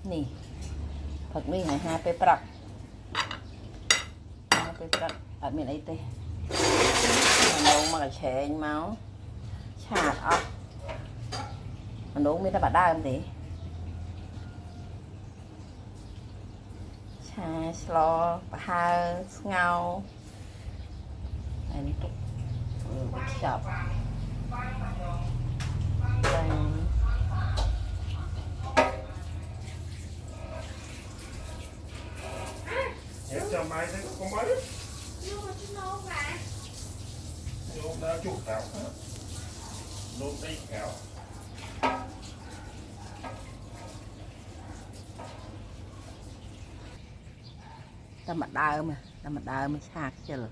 nè thật mi này hai pe bạc ở miền ấy tê nấu mà cái chè máu chạt ốc mình nấu mới ta bạt đa không thế chà slo ha ngao này tục chọc Em cho máy thấy có mấy nôm đã chụp tạo nôm đây kéo ta mặt đau mà chạc chờ